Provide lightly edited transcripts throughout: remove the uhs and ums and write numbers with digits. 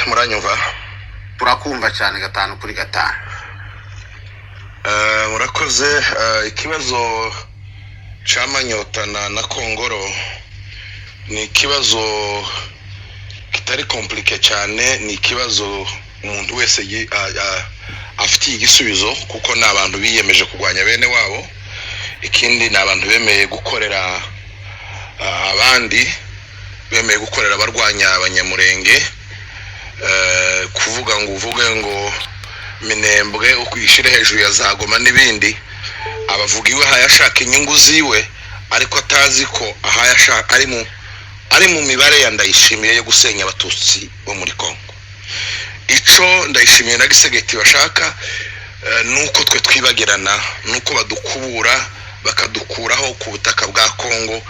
muranyumva? Turakumva cyane gatanu kuri gatanu. Murakoze. Ikibazo cy'amanyota na Kongoro ni ikibazo kitari komplike cyane, ni ikibazo umuntu wese afitiye igisubizo, kuko ni abantu biyemeje kurwanya bene wabo. Ikindi ni abantu bemeye gukorera abandi, bemeye gukorera abarwanya abanyamurenge. Kuvuga ngo uvuge ngo Minembwe ukwishire hejuru ya Zagoma n'ibindi, abavuga iwe hayashaka inyungu ziwe, ariko atazi ko ahayashaka ari mu mibare ya Ndayishimiye yo gusenya abatutsi bo muri Kongo. Ico Ndayishimiye na Gisegeti bashaka nuko twe twibagirana, nuko badukubura bakadukuraho ku butaka bwa Kongo.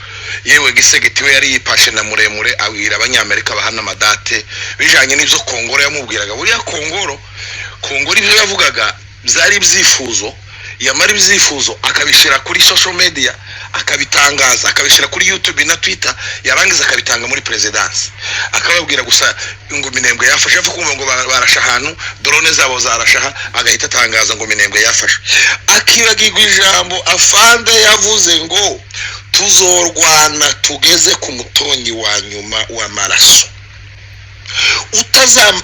Yewe Gisegeti we yari yipashe na muremure abwira abanyamerika bahana amadate bijanye n'ivyo Kongoro yamubwiraga. Buriya Kongoro ibyo yavugaga byari byifuzo, yamara ibyifuzo akabishira kuri social media, akabitangaza, akabishira kuri YouTube na Twitter, yarangiza akabitanga muri presidence, akababwira gusa ngo Minembwe yafashe. Avuga ngo barasha ahantu drone zabo zarashaha, agahita atangaza ngo Minembwe yafashe. Akibagirwa ijambo afande yavuze ngo tuzorwana tugeze ku mutonyi wa nyuma w'amaraso.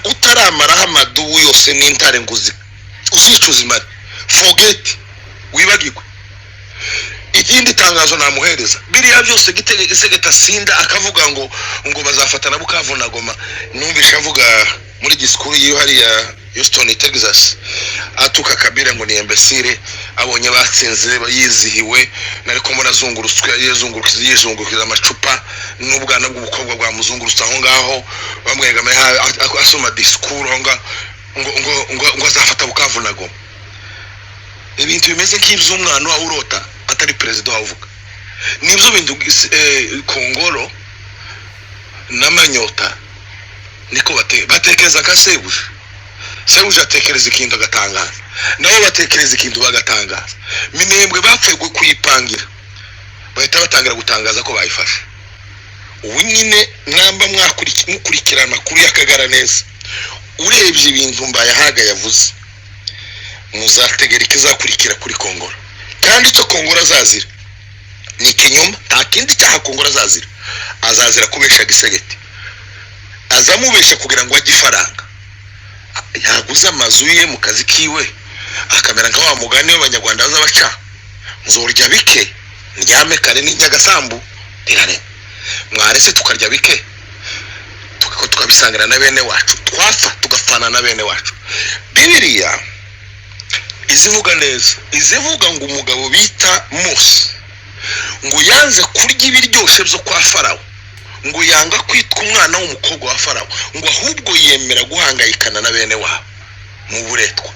Utaramaraho amadubu yose n'intare nguzi uzicuza imari, forget, wibagirwe. Ikindi tangazo namuhereza, biriya byose Gisegeta sinda akavuga ngo bazafatana Bukavu na Goma. Numvisha avuga muri disikuru yiwe hariya Houston, Texas, atuka Kabila ngo ni imbesire, abonye batsinze yizihiwe, nariko mbona yizungurukiza amacupa n'ubwana bw'ubukobwa bwa muzungurutsa aho ngaho, bamwegame asoma disikuru ngo azafata Bukavu na Goma. Ibintu bimeze nk'iby'umwana wa urota atari president wavuga. Nibyo bintu Kongoro n'amanyota niko batekereza ka Sebuje atekereza ikintu agatangaza, nabo batekereza ikintu bagatangaza. Minembwe bapfuye kuyipangira, bahita batangira gutangaza ko bayifashe. Ubu nyine mwamba mukurikirana kuri Akagara neza, urebye ibintu Mbayahaga yavuze, muzategera ikizakurikira kuri Kongoro. Kandi icyo Kongoro azazira ni ikinyoma, nta kindi cyaha Kongoro azazira. Azazira kubesha Gisegeti, azamubesha kugira ngo ajye ifaranga. Yaguze amazu ye mu kazi kiwe, akamera nka wa mugani w'Abanyarwanda bazabaca, nzorya bike ndyame kare n'Inyagasambu tirare. Mwarese tukarya bike tukabisangira na bene wacu, twafa tugafana na bene wacu. Bibiliya izivuga neza, izivuga ngo umugabo bita Mose ngo yanze kurya ibiryoshe byo kwa Farawo, ngo yanga kwitwa umwana w'umukobwa wa Farawo, ngo ahubwo yemera guhangayikana na bene wabo mu buretwa.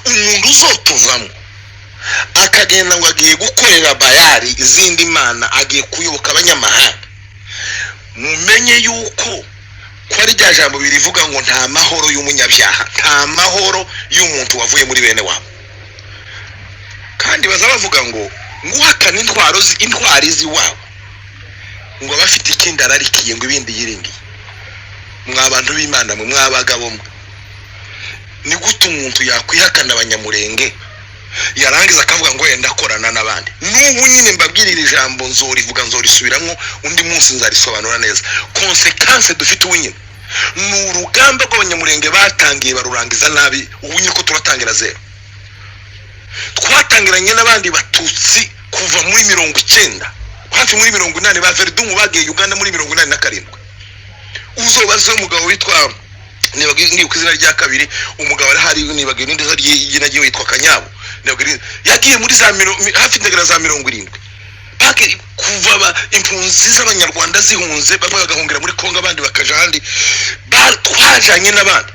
Umuntu uzotuvamo akagenda ngo agiye gukorera Bayali izindi mana, agiye kuyoboka abanyamahanga, mumenye yuko ko ari rya jambo birivuga ngo nta mahoro y'umunyabyaha, nta mahoro y'umuntu wavuye muri bene wabo. Kandi baza bavuga ngo nguhakana intwari z'iwabo, ngo bafite ikindi ararikiye ngo ibindi yiringiye. Mwabantu b'Imana mwe, mwabagabo mwe, ni gute umuntu yakwihakana abanyamurenge yarangiza akavuga ngo yenda korana n'abandi? N'ubu nyine mbabwirira ijambo nzorivuga, nzorisubiramo undi munsi nzarisobanura neza. Konsekanse dufite ubu nyine ni urugamba rw'abanyamurenge batangiye barurangiza nabi. Ubu nyine ko turatangira zero, twatangiranye n'abandi batutsi kuva muri 90, hafi muri 80. ba Verdumu bagiye Uganda muri 87. Uzobaze umugabo witwa niba kwizina rya kabiri, umugabo ari hari nibagiye n'indeza ry'igina giye witwa Kanyabo, yagiye muri hafi ndegera za 70. Bake kuva impunzi z'Abanyarwanda zihunze, bamwe bagahungira muri Kongo, abandi bakaja handi. Twajanye n'abandi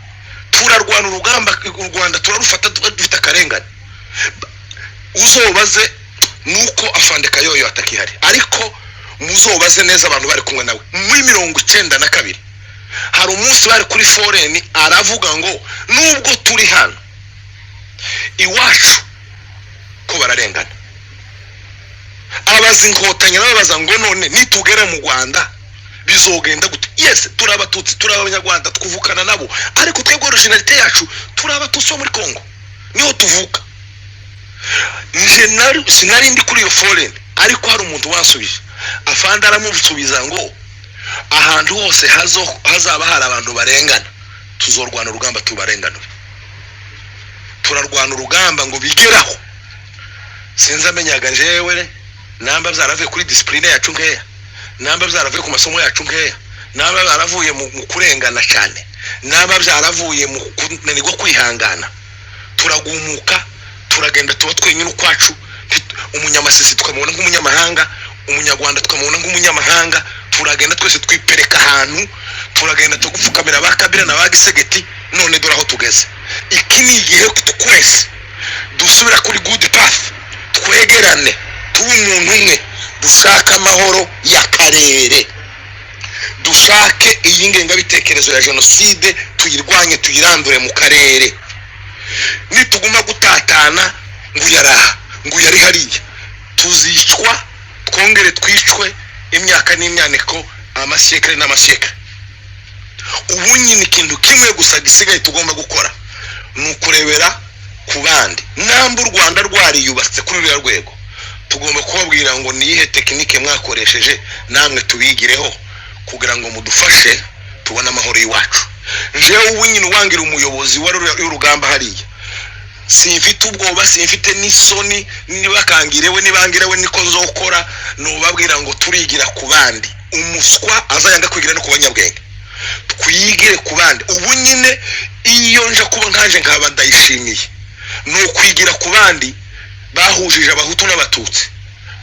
turarwana urugamba, u Rwanda turarufata dufite akarengane. Uzobaze nuko afande Kayoyo atakihari, ariko muzobaze neza abantu bari kumwe nawe muri 92. Hari umunsi bari kuri foreign, aravuga ngo nubwo turi hano iwacu ko bararengana. Abazi Inkotanyi babaza ngo none nitugera mu Rwanda bizogenda gute? yes turabatutsi turabanyarwanda twuvukana nabo ariko twebwe originalite yacu turabatutsi muri Kongo niho tuvuka. Sinari ndi kuri iyo foreign ariko hari umuntu wansubije afanda aramusubiza ngo ahantu hose hazaba hari abantu barengana tuzorwana urugamba tubarenganura. Turarwana urugamba ngo bigeraho. Sinzi amenyaga njewe namba byaravuye kuri discipline yacu nkeya, namba byaravuye ku masomo yacu nkeya, namba byaravuye mu kurengana cyane, namba byaravuye mu kunanirwa kwihangana. Turagumuka turagenda tuba twenyine ukwacu, umunyamasisi tukamubona nk'umunyamahanga, umunyarwanda tukamubona nk'umunyamahanga, turagenda twese twipereka ahantu, turagenda tugupfukamira abakabira na bagisegeti. None dore aho tugeze. Iki ni igihe twese dusubira kuri good path, twegerane tuba umuntu umwe, dushaka amahoro y'akarere, dushake iyi ngengabitekerezo ya jenoside tuyirwanye tuyirandure mu karere. Nituguma gutatana ngo yaraha ngo yari hariya tuzicwa, twongere twicwe imyaka n'imyaniko, amashyekere n'amashyekere. Ubu nyine ikintu kimwe gusa gisigaye tugomba gukora ni ukurebera ku bandi. Namba u Rwanda rwariyubatse kuri uriya rwego, tugomba kubabwira ngo niyihe tekinike mwakoresheje namwe tubigireho kugira ngo mudufashe tubone amahoro y'iwacu. Njewe ubu nyine wangira umuyobozi w'urugamba hariya, simfite ubwoba, simfite n'isoni, nibakangirewe nibangirewe niko nzokora, nubabwira ngo turigira ku bandi. Umuswa azayanga kwigira no ku banyabwenge, twigire ku bandi. Ubu nyine iyo nje kuba nkaje nkaba ndayishimiye no kwigira ku bandi bahujije abahutu n'abatutsi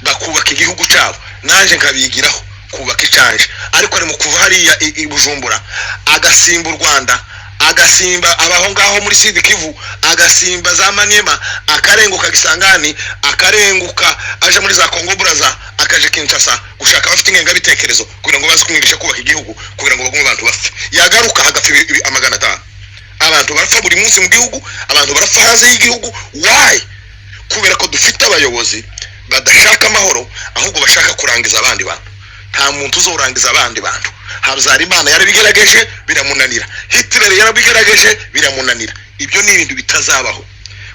bakubaka igihugu cyabo, naje nkabigiraho kubaka icanje. Ariko ari mu kuva hariya i Bujumbura agasimba u Rwanda, agasimba abaho ngaho muri Sud Kivu, agasimba za Maniema, akarenguka Gisangani, akarenguka aje muri za Kongo Braza, akaje Kinshasa gushaka bafite ingengabitekerezo kugira ngo baze kumwigisha kubaka igihugu, kugira ngo bagume abantu bapfe. Yagaruka hagapfa amagana atanu. Abantu barapfa buri munsi mu gihugu, abantu barapfa hanze y'igihugu. Why? Kubera ko dufite abayobozi badashaka amahoro, ahubwo bashaka kurangiza abandi bantu. Nta muntu uzorangiza abandi bantu. Habyarimana yarabigerageje biramunanira, Hitler yarabigerageje biramunanira. Ibyo ni ibintu bitazabaho.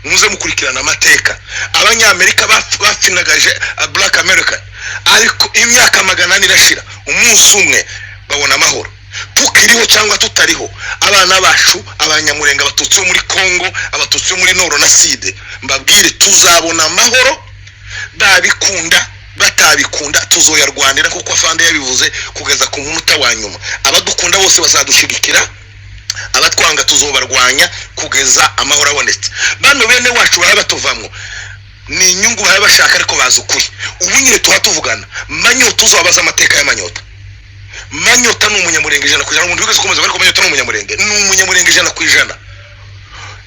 Muze mukurikirana amateka. Abanyamerika bapfinagaje Black American, ariko imyaka magana nirashira, umunsi umwe babona amahoro. Tukiriho cyangwa tutariho, abana bacu abanyamurenga, abatutsi muri Kongo, abatutsi muri Nord na Sud, mbabwire tuzabona amahoro. Babikunda batabikunda tuzoyarwanira kuko afande yabivuze kugeza ku munota wa nyuma. Abadukunda bose bazadushigikira, abatwanga tuzobarwanya kugeza amahoro abonetse. Bano bene wacu barabatuvamwo ni inyungu bashaka ariko bazukuri. Ubu nyine tuhatuvugana Manyota, uzabaza amateka ya Manyota. Manyota ni umunyamurenge ijana kujana, umuntu wese komeza ariko Manyota ni umunyamurenge, ni umunyamurenge ijana ku ijana.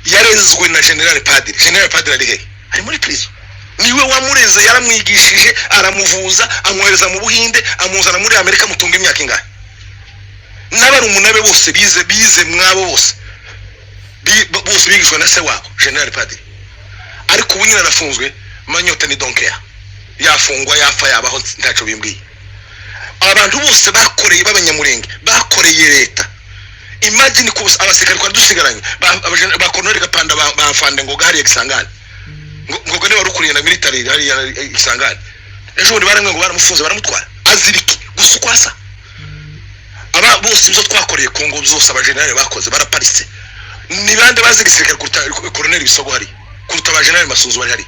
Yarezwe na General Padiri. General Padiri ari he? Ari muri prison. Niwe wamureze, yaramwigishije, aramuvuza, amwohereza mu Buhinde, amuzana muri Amerika, mutunga imyaka ingahe. N'abari umunabe bose bize mwabo bose bigishwa na se wabo General Padiri. Ariko ubu nyine arafunzwe. Manyota ni donkea, yafungwa yafa yabaho ntaco bimbwiye. Abantu bose bakoreye b'abanyamurenge, bakoreye leta. Imagine ko abasirikare kwa dusigaranye ba Colonel Gapanda bafande ngo gari Gisangani, ngo ne warukuriye na military hari Gisangani. Ejo bari baramwe ngo baramufunze baramutwara aziriki gusukwasa. Aba bose byo twakoreye Kongo zose abajenerali bakoze baraparitse. Ni bande bazi gisirikare kuruta Colonel Bisogo hari, kuruta abajenerali Masunzu bari hari.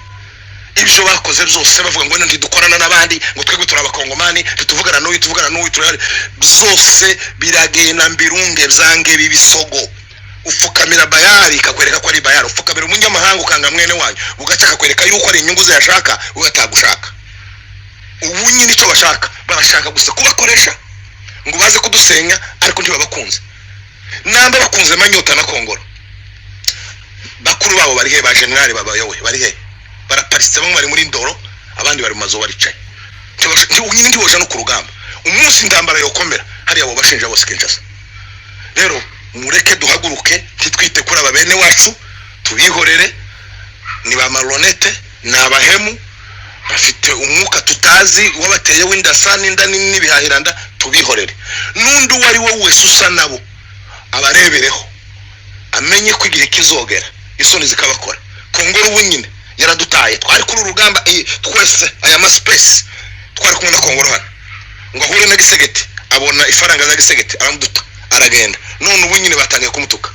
Ibyo bakoze byose bavuga ngo ntidukorana n'abandi, ngo twebwe turabakongomani, tutuvugana n'uyu turari zose biragena mbirunge byange bibisogo. Ufukamira bayari kakwereka ko ari bayari, ufukamira umunyamahanga ukanga mwene wanyu ugaca kakwereka yuko ari inyungu ziyashaka ugatagushaka. Ubu nyine icyo bashaka, barashaka gusa kubakoresha ngo baze kudusenya, ariko ntibabakunze. Namba bakunze Manyota na Kongoro, bakuru babo bari he? Ba general babayowe bari he? Baraparitse, bamwe bari muri Ndoro, abandi bari mazo baricaye. Nyine ntiboja no ku rugamba. Umunsi ndambara yokomera hari abo bashinja bose Kinshasa. Rero mureke duhaguruke, titwite kuri ababene wacu, tubihorere. Ni ba malonete n'abahemu bafite umwuka tutazi wabateye w'indasani nda n'ibihahiranda. tubihorere n'undi wari we wese usa nabo abarebereho amenye ko igihe kizogera isoni zikabakora. Kongoro ubu nyine yaradutaye, twari kuri urugamba twese aya maspace twari kumwe na Kongoro hano ngo ahure na Gisegeti abona ifaranga za Gisegeti aramuduta aragenda. None ubu nyine batangiye kumutuka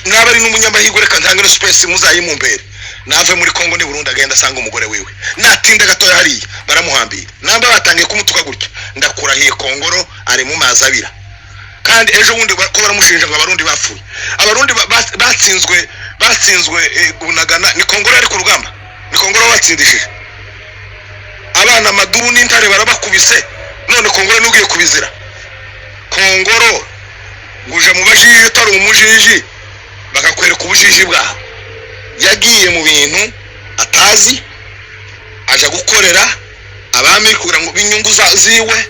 nabari n'umunyamahirwe reka ntange no space muzayimumbere nave muri Kongo ni Burundi agenda asanga umugore wiwe natinda gatoya hariya baramuhambira namba batangiye kumutuka gutya. Ndakurahiye Kongoro ari mu mazi abira kandi ejo bundi ko baramushinja ngo abarundi bapfuye. Abarundi batsinzwe Bunagana ni Kongoro ari ku rugamba, ni Kongoro batsindishije abana Maduru n'Intare barabakubise. None Kongoro nugiye kubizira. Kongoro nguje mu bajiji utari umujiji bakakwereka ubujiji bwaho. Yagiye mu bintu atazi aja gukorera abami kugira ngo binyungu ziwe.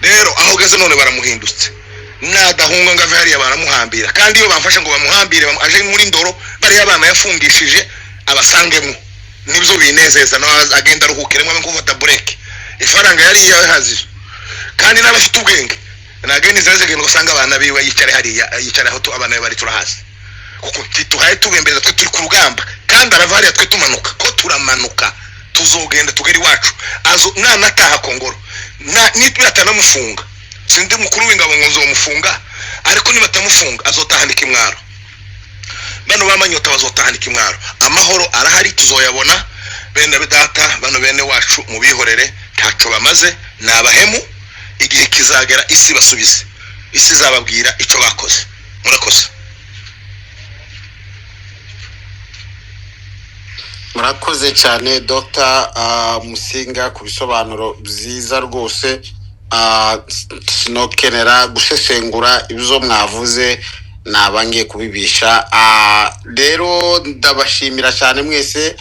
Rero aho geze none baramuhindutse nadahunga ngave hariya baramuhambira. Kandi iyo bamfasha ngo bamuhambire aje muri Ndoro bari abana yafungishije abasangemo nibyo binezeza no agenda ruhukiremo ngo mfata break ifaranga yari yahazizo. Kandi n'abafite ubwenge nageni zazege ngo sanga abana biwe yicare hariya yicare aho abana bari turahazi kuko tituhaye tubembeza twe turi ku rugamba. Kandi aravariya twe tumanuka ko turamanuka tuzogenda tugeri wacu azo nataha Kongoro nituyatanamufunga sindi mukuru w'ingabo ngo nzomufunga ariko nibatamufunga azotahanika imwaro. Bano bamanyota bazotahanika imwaro. Amahoro arahari tuzoyabona. Bene data bano bene wacu mubihorere ntaco bamaze nabahemu. Igihe kizagera isi basubize, isi zababwira ico bakoze. Murakoze. Murakoze cyane Dr. Musinga ku bisobanuro byiza rwose. Sinokenera gusesengura ibyo mwavuze nabangiye kubibisha. Rero ndabashimira cyane mwese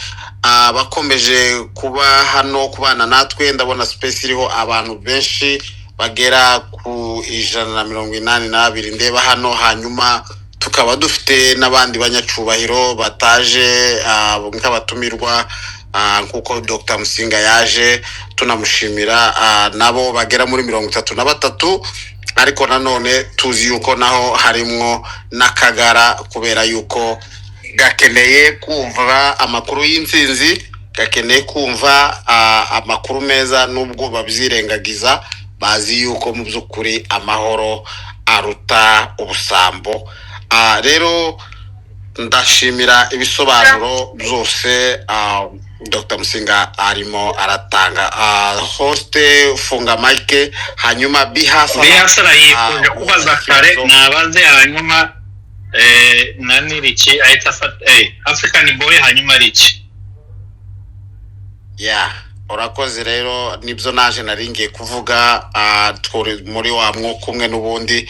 bakomeje kuba hano kubana natwe. Ndabona space iriho abantu benshi bagera ku 182 ndeba hano. Hanyuma tukaba dufite n'abandi banyacubahiro bataje nk'abatumirwa nkuko Dr. Musinga yaje tunamushimira. Nabo bagera muri 33 ariko nanone tuzi yuko naho harimwo n'akagara kubera yuko gakeneye kumva amakuru y'intsinzi, gakeneye kumva amakuru meza nubwo babyirengagiza. Bazi yuko mu byukuri amahoro aruta ubusambo. Rero ndashimira ibisobanuro byose Dr. Musinga arimo aratanga. Host funga mic hanyuma bihasara yifuje kubaza kare nabaze hanyuma nani Richi ahita African Boy hanyuma Richi. Urakoze rero nibyo naje naringiye kuvuga. Muri wa mwuka umwe n'ubundi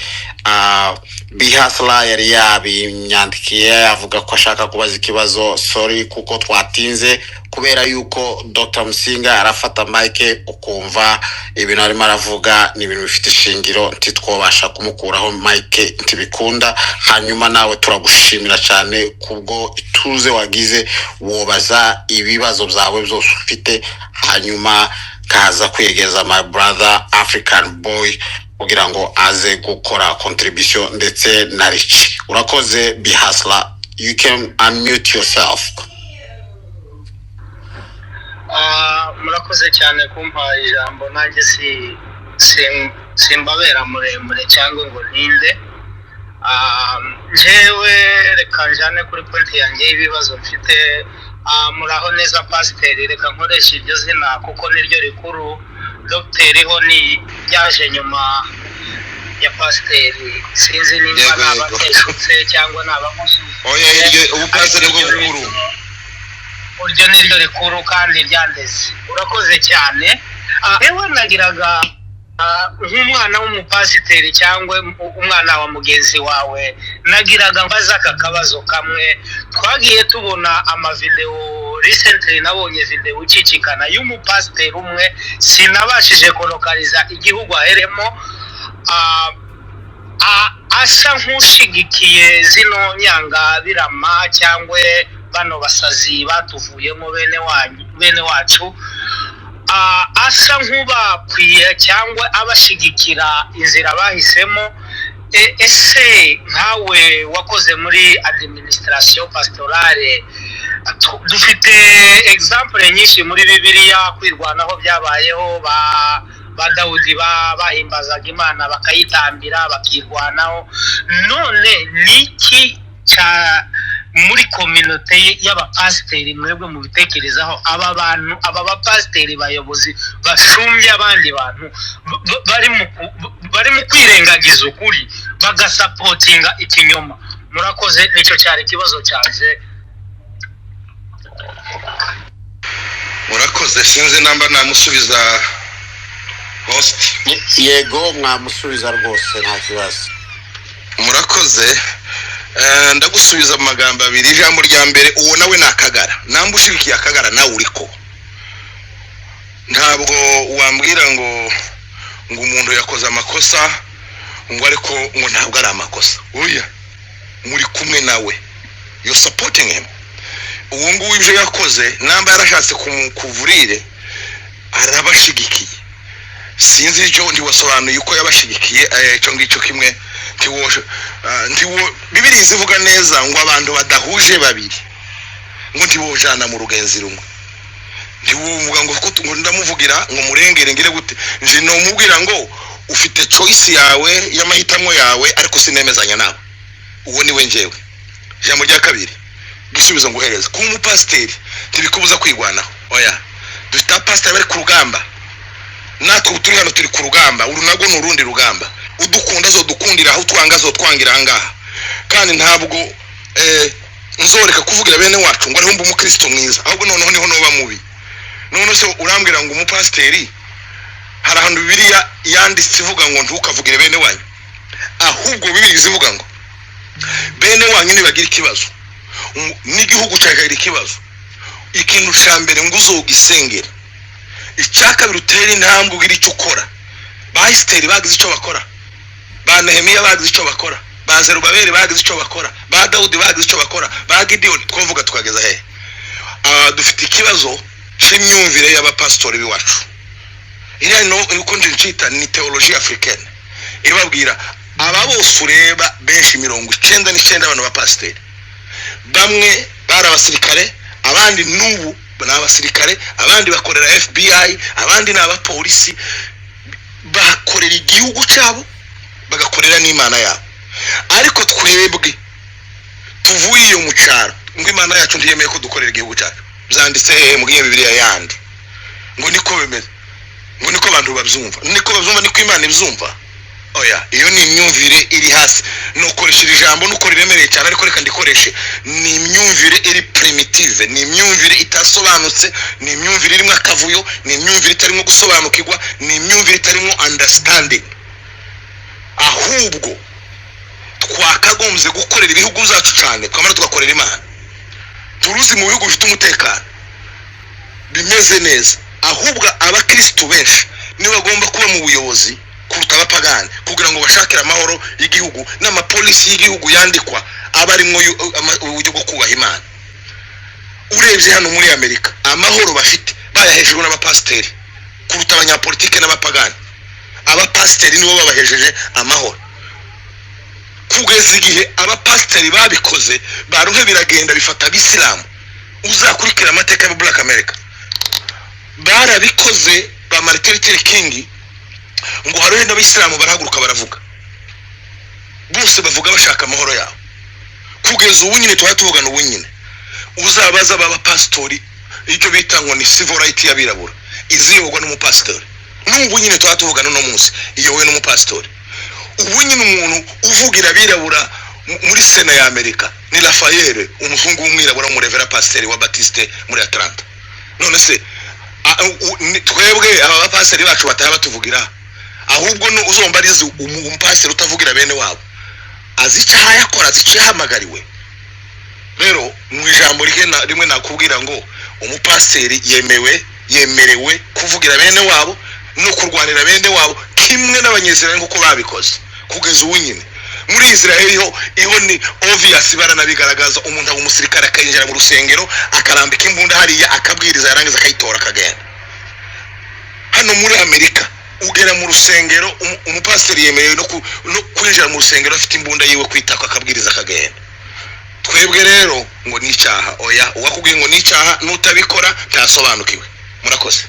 Bihasla yari yabinyandikiye avuga ko ashaka kubaza ikibazo. Sorry kuko twatinze kubera yuko Dr. Musinga arafata mic ukumva ibintu arimo aravuga ni ibintu bifite ishingiro ntitwobasha kumukuraho mic ntibikunda. Hanyuma nawe turagushimira cyane kubwo ituze wagize wobaza ibibazo byawe byose ufite. Hanyuma kaza kwegeza my brother African Boy kugira ngo aze gukora contribution ndetse na Rich. Urakoze Bihasla, you can unmute yourself. Murakoze cyane kumpa ijambo. Nanjye simbabera muremure cyangwa ngo ninde. Jewe reka njane kuri point yanjye y'ibibazo mfite. Muraho neza pasiteri, reka nkoresha iryo zina kuko niryo rikuru. Dr. Honi yaje nyuma ya pasiteri. Sinzi nimba nabateshutse cyangwa nabamusubiza. Oya iryo ubupasiteri bwo bukuru. Uryo niryo rikuru kandi ryandeze. Urakoze cyane. Ewe nagiraga nk'umwana w'umupasiteri cyangwa umwana wa mugenzi wawe nagiraga mbaza aka kabazo kamwe. Twagiye tubona amavideo recently, nabonye video ukikikana y'umupasiteri umwe sinabashije kolokaliza igihugu aheremo asa nk'ushigikiye zino nyanga birama cyangwa bano basazi batuvuyemo bene wacu. asa nk'ubakwiye cyangwa abashigikira inzira bahisemo. Ese nkawe wakoze muri administration pastorale, dufite example nyinshi muri Bibiliya kwirwanaho byabayeho, ba Dawudi bahimbazaga Imana bakayitambira bakirwanaho. None niki cya muri community y'abapasiteri mwebwe mu bitekerezaho aba bapasiteri bayobozi bashumbye abandi bantu bari mu kwirengagiza ukuri bagasapotinga ikinyoma? Murakoze, nicyo cyari ikibazo cyaje. murakoze, sinzi namba namusubiza host. yego mwamusubiza rwose nta kibazo. murakoze. Ndagusubiza mu magambo abiri. Ijambo rya mbere, uwo nawe nakagara, namba ushirikiye akagara nawe uriko. Ntabwo wambwira ngo umuntu yakoze amakosa ngo ariko ngo ntabwo ari amakosa. Oya, muri kumwe nawe, you supporting him. Uwo nguwo ibyo yakoze namba yarashatse kumukuvurire arabashigikiye. Sinzi icyo ndiwasobanuye uko yabashigikiye. Icyo ngicyo kimwe ntiwo Bibiliya ivuga neza ngo abantu badahuje babiri ngo ntibojana mu rugenzi rumwe. Ntiwuvuga ngo ndamuvugira ngo murengere ngire gute, nje no mubwira ngo ufite choice yawe y'amahitamo yawe ariko sinemezanya nawe. Uwo ni we njewe. Jambo rya kabiri, gisubizo nguhereza ku mupasiteri ntibikubuza kwigwanaho. Oya, dufite pastor bari ku rugamba, natwe turi hano turi ku rugamba. Urunago n'urundi rugamba. Udukunda zo dukundira, aho twanga zo twangira hangaha. Kandi ntabwo nzoreka kuvugira bene wacu ngo ari humba umukristo mwiza, ahubwo noneho niho noba mubi. None se urambwira ngo umupasiteri hari ahantu Bibiliya yanditse ivuga ngo ntukavugire bene wanyu, ahubwo Bibiliya ivuga ngo bene wanyu nibagira ikibazo n'igihugu cyakagira ikibazo, ikintu cya mbere ngo uzogisengera, icyaka birutera intambwe ugira icyo ukora. Ba Esiteri bagize icyo bakora, ba Nehemiya bagize icyo bakora, ba Zerubabeli bagize icyo bakora, ba Dawudi bagize icyo bakora, ba Gideyoni. Twavuga tukageza he? Dufite ikibazo cy'imyumvire y'abapastori biwacu. Iriya no uko njita ni theologie africaine. Ibabwira aba bose ureba benshi 99 abantu bapasiteri, bamwe bari abasirikare, abandi n'ubu n'abasirikare, abandi bakorera FBI, abandi n'abapolisi, bakorera igihugu cyabo bagakorera n'Imana yabo. Ariko twebwe tuvuye iyo mu cyaro ngo Imana yacu ntiyemeye ko dukorera igihugu cyacu. Byanditse mu Bibiliya yandi ngo niko bimeze, ngo niko abantu babyumva, niko Imana ibyumva. Oya, iyo ni imyumvire iri hasi. Nukoresha ijambo nuko riremereye cyane, ariko reka ndikoreshe. Ni imyumvire iri primitive, ni imyumvire itasobanutse, ni imyumvire irimo akavuyo, ni imyumvire itarimo gusobanukirwa, ni imyumvire itarimo understanding. Ahubwo twakagombye gukorera ibihugu byacu cyane, twamara tugakorera Imana. Turuzi mu bihugu bifite umutekano bimeze neza, ahubwo abakristo benshi nibo bagomba kuba mu buyobozi kuruta abapagani, kugira ngo bashakire amahoro y'igihugu n'amapolisi y'igihugu yandikwa abarimo uburyo bwo kubaha Imana. Urebye hano muri Amerika amahoro bafite bayahejejwe n'abapasiteri kuruta abanyapolitike n'abapagani. Abapasiteri nibo babahejeje amahoro, kugeza igihe abapasiteri babikoze baruhe biragenda bifata abisilamu. Uzakurikira amateka ya Black America barabikoze. Ba Martin Luther King ngo haruhe n'abisilamu barahaguruka baravuga, bose bavuga bashaka amahoro yabo. Kugeza ubu nyine twatuvugana ubu nyine uzabaza baba pastori icyo bita ngo ni civil right y'abirabura iziyobwa n'umupastori. N'ubu nyine twatuvugana no munsi iyowe n'umupastori. Ubu nyine umuntu uvugira abirabura muri Sena ya Amerika ni Lafayette, umuzungu w'umwirabura mu Revera Pasteur wa Baptiste muri Atlanta. None se twebwe aba bapasiteri bacu bataha batuvugira, ahubwo no uzombarize umupasiteri utavugira bene wabo azi icyaha yakora, azi icyo yahamagariwe. Rero mu ijambo rimwe nakubwira ngo umupasiteri yemerewe kuvugira bene wabo no kurwanira bene wabo kimwe n'abanyezerano nk'uko babikoze. Kugeza ubu nyine muri Israel iho ni obvious baranabigaragaza. Umuntu aba umusirikare akayinjira mu rusengero akarambika imbunda hariya akabwiriza, yarangiza akayitora akagenda. hano muri Amerika ugera mu rusengero umupasiteri yemerewe no kwinjira mu rusengero afite imbunda yiwe kwitaka akabwiriza akagenda. Twebwe rero ngo ni icyaha, oya uwakubwiye ngo ni icyaha nutabikora ntasobanukiwe. Murakoze.